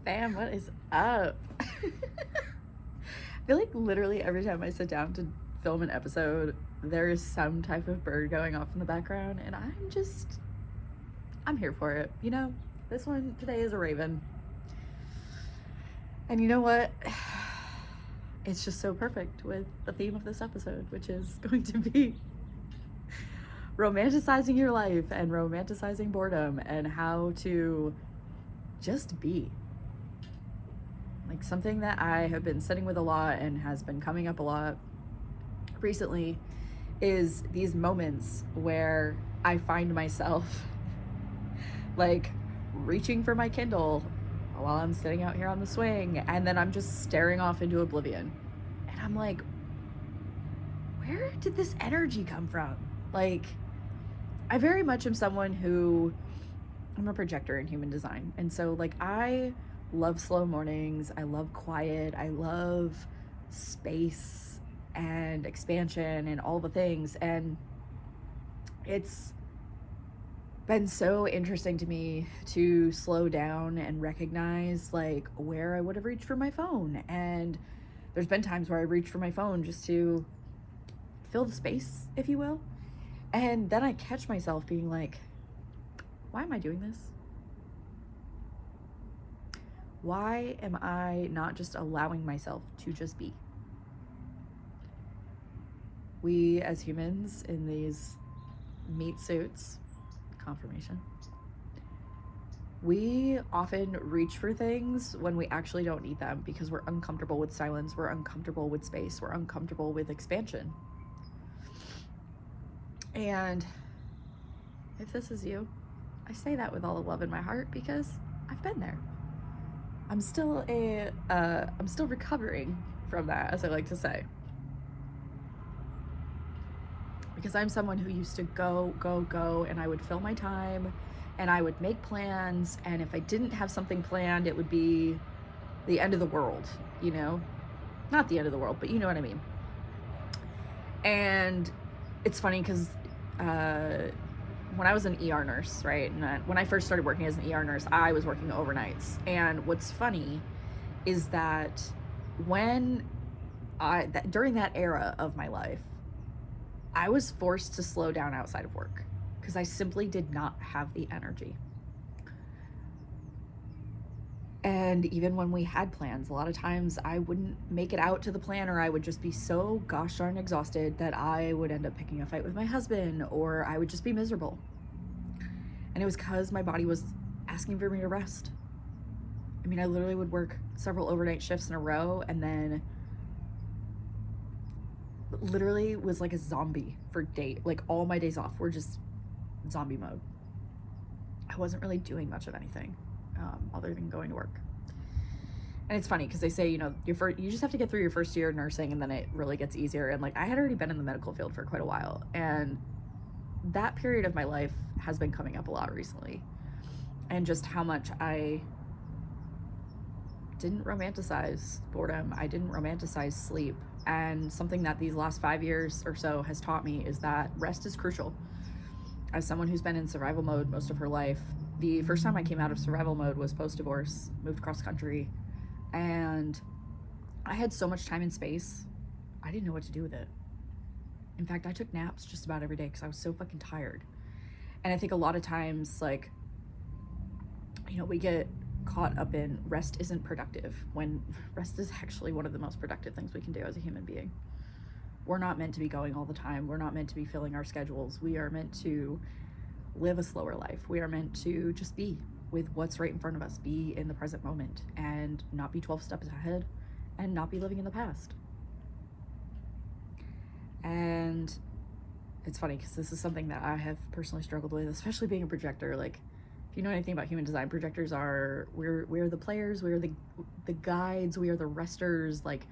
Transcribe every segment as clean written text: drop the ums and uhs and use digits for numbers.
Bam, what is up? I feel like literally every time I sit down to film an episode, there is some type of bird going off in the background, and I'm here for it. You know, this one today is a raven. And you know what? It's just so perfect with the theme of this episode, which is going to be romanticizing your life and romanticizing boredom and how to just be. Like, something that I have been sitting with a lot and has been coming up a lot recently is these moments where I find myself like reaching for my Kindle while I'm sitting out here on the swing, and then I'm just staring off into oblivion. And I'm like, where did this energy come from? Like, I very much am someone who, I'm a projector in human design. And so, like, I love slow mornings. I love quiet. I love space and expansion and all the things. And it's been so interesting to me to slow down and recognize like where I would have reached for my phone. And there's been times where I reached for my phone just to fill the space, if you will. And then I catch myself being like, why am I doing this? Why am I not just allowing myself to just be? We as humans in these meat suits, confirmation, we often reach for things when we actually don't need them because we're uncomfortable with silence, we're uncomfortable with space, we're uncomfortable with expansion. And if this is you, I say that with all the love in my heart because I've been there. I'm still recovering from that, as I like to say. Because I'm someone who used to go, and I would fill my time, and I would make plans, and if I didn't have something planned, it would be the end of the world, you know? Not the end of the world, but you know what I mean. And it's funny because when I was an ER nurse, right, and when I first started working as an ER nurse, I was working overnights. And what's funny is that during that era of my life, I was forced to slow down outside of work because I simply did not have the energy. And even when we had plans, a lot of times I wouldn't make it out to the plan, or I would just be so gosh darn exhausted that I would end up picking a fight with my husband, or I would just be miserable. And it was because my body was asking for me to rest. I mean, I literally would work several overnight shifts in a row and then literally was like a zombie for like all my days off were just zombie mode. I wasn't really doing much of anything other than going to work. And it's funny because they say, you know, you just have to get through your first year of nursing and then it really gets easier. And like, I had already been in the medical field for quite a while, and that period of my life has been coming up a lot recently, and just how much I didn't romanticize boredom. I didn't romanticize sleep. And something that these last 5 years or so has taught me is that rest is crucial. As someone who's been in survival mode most of her life, the first time I came out of survival mode was post-divorce, moved cross country, and I had so much time and space, I didn't know what to do with it. In fact, I took naps just about every day because I was so fucking tired. And I think a lot of times, like, you know, we get caught up in rest isn't productive, when rest is actually one of the most productive things we can do as a human being. We're not meant to be going all the time. We're not meant to be filling our schedules. We are meant to live a slower life. We are meant to just be with what's right in front of us, be in the present moment, and not be 12 steps ahead, and not be living in the past. And it's funny because this is something that I have personally struggled with, especially being a projector. Like, if you know anything about human design, projectors we're the players, we're the guides, we are the resters. Like,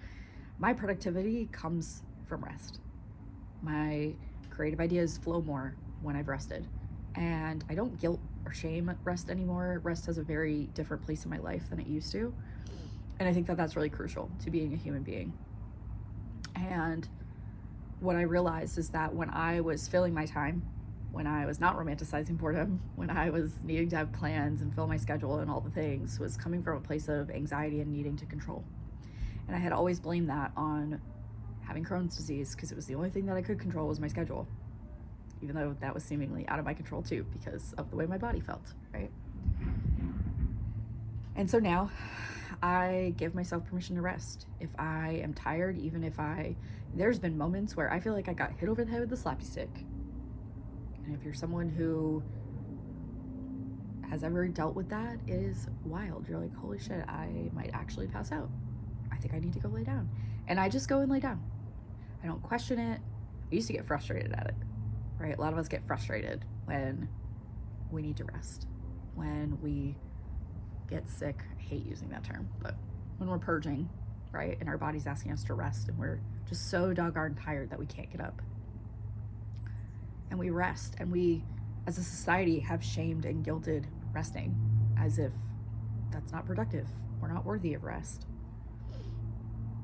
my productivity comes from rest. My creative ideas flow more when I've rested. And I don't guilt or shame rest anymore. Rest has a very different place in my life than it used to. And I think that that's really crucial to being a human being. And what I realized is that when I was filling my time when I was not romanticizing boredom, when I was needing to have plans and fill my schedule and all the things, was coming from a place of anxiety and needing to control. And I had always blamed that on having Crohn's disease, because it was the only thing that I could control was my schedule, even though that was seemingly out of my control too, because of the way my body felt, right? And so now I give myself permission to rest. If I am tired, even if there's been moments where I feel like I got hit over the head with a slappy stick. And if you're someone who has ever dealt with that, it is wild. You're like, holy shit, I might actually pass out. I think I need to go lay down. And I just go and lay down. I don't question it. I used to get frustrated at it, right? A lot of us get frustrated when we need to rest, when we get sick. I hate using that term, but when we're purging, right? And our body's asking us to rest, and we're just so doggone tired that we can't get up. And we rest, and we, as a society, have shamed and guilted resting as if that's not productive. We're not worthy of rest.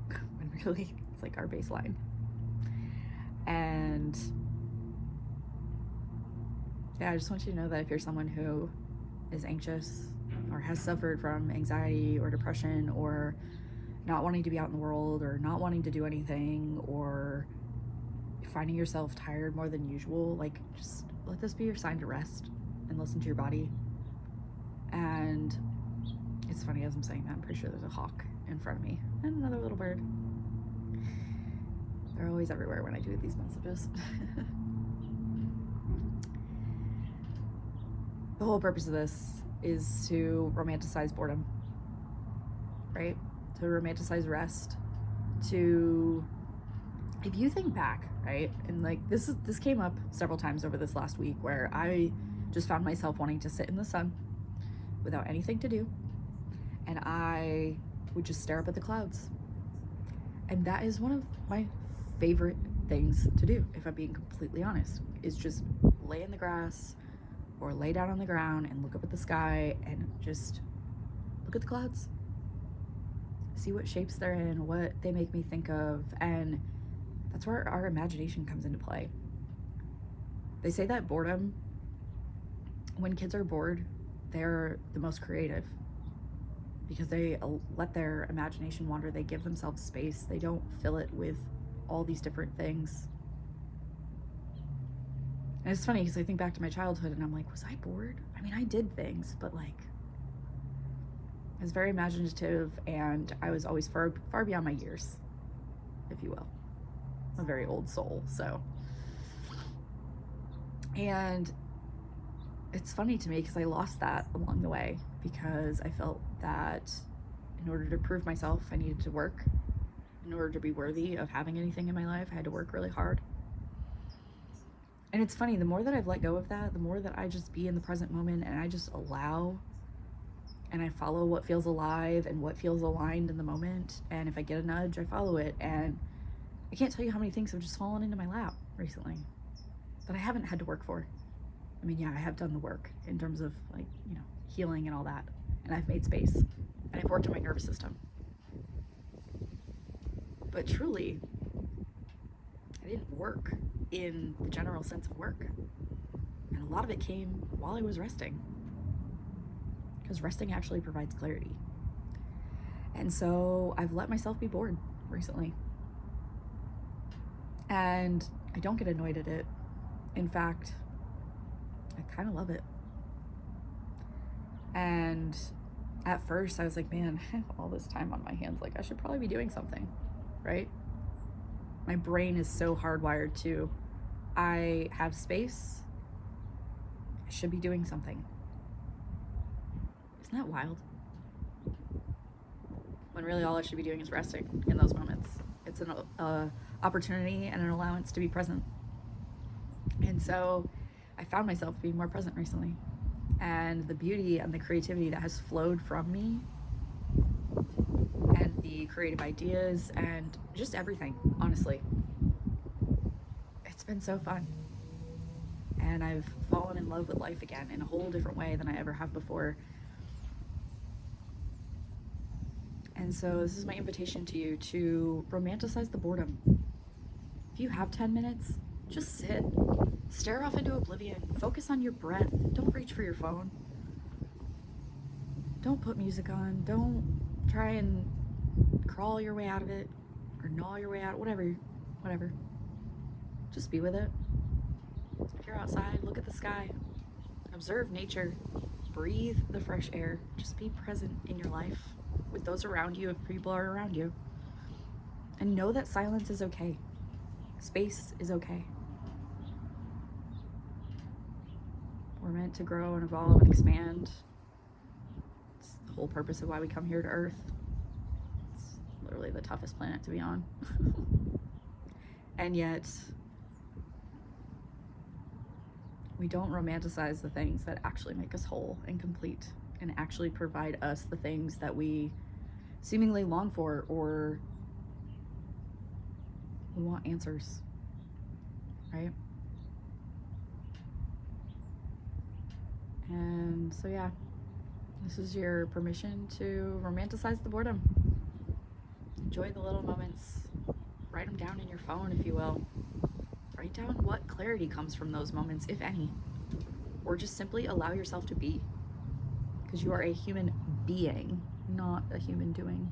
When really, it's like our baseline. And yeah, I just want you to know that if you're someone who is anxious or has suffered from anxiety or depression, or not wanting to be out in the world, or not wanting to do anything, or finding yourself tired more than usual, like, just let this be your sign to rest and listen to your body. And it's funny, as I'm saying that, I'm pretty sure there's a hawk in front of me and another little bird. They're always everywhere when I do these messages. The whole purpose of this is to romanticize boredom, right? To romanticize rest. To, if you think back, right? And like this came up several times over this last week, where I just found myself wanting to sit in the sun without anything to do, and I would just stare up at the clouds. And that is one of my favorite things to do, if I'm being completely honest, is just lay in the grass or lay down on the ground and look up at the sky and just look at the clouds. See what shapes they're in, what they make me think of, and that's where our imagination comes into play. They say that boredom, when kids are bored, they're the most creative, because they let their imagination wander. They give themselves space. They don't fill it with all these different things. And it's funny, because I think back to my childhood and I'm like, was I bored? I mean, I did things, but like, I was very imaginative, and I was always far beyond my years, if you will. I'm a very old soul, so. And it's funny to me, because I lost that along the way, because I felt that in order to prove myself, I needed to work. In order to be worthy of having anything in my life, I had to work really hard. And it's funny, the more that I've let go of that, the more that I just be in the present moment, and I just allow, and I follow what feels alive and what feels aligned in the moment. And if I get a nudge, I follow it. And I can't tell you how many things have just fallen into my lap recently that I haven't had to work for. I mean, yeah, I have done the work in terms of, like, you know, healing and all that. And I've made space, and I've worked on my nervous system. But truly, I didn't work in the general sense of work. And a lot of it came while I was resting, because resting actually provides clarity. And so I've let myself be bored recently. And I don't get annoyed at it. In fact, I kind of love it. And at first I was like, man, I have all this time on my hands. Like, I should probably be doing something, right? My brain is so hardwired to, I have space, I should be doing something. Isn't that wild? When really all I should be doing is resting in those moments. It's an opportunity and an allowance to be present. And so I found myself being more present recently. And the beauty and the creativity that has flowed from me, and the creative ideas, and just everything, honestly. It's been so fun. And I've fallen in love with life again in a whole different way than I ever have before. And so this is my invitation to you to romanticize the boredom. If you have 10 minutes, just sit. Stare off into oblivion. Focus on your breath. Don't reach for your phone. Don't put music on. Don't try and crawl your way out of it or gnaw your way out. Whatever. Just be with it. If you're outside, look at the sky. Observe nature. Breathe the fresh air. Just be present in your life with those around you if people are around you. And know that silence is okay. Space is okay. We're meant to grow and evolve and expand. It's the whole purpose of why we come here to Earth. It's literally the toughest planet to be on. And yet, we don't romanticize the things that actually make us whole and complete and actually provide us the things that we seemingly long for, or we want answers, right? And so, yeah, this is your permission to romanticize the boredom. Enjoy the little moments. Write them down in your phone, if you will. Write down what clarity comes from those moments, if any. Or just simply allow yourself to be. Because you are a human being, not a human doing.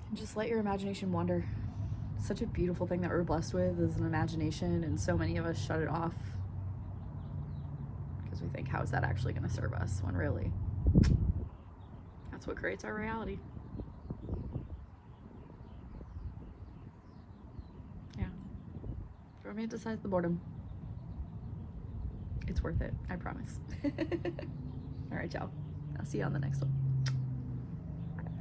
And just let your imagination wander. It's such a beautiful thing that we're blessed with is an imagination, and so many of us shut it off because we think, how is that actually going to serve us? When really, that's what creates our reality. Yeah. Romanticize the boredom. It's worth it, I promise. All right, y'all. I'll see you on the next one.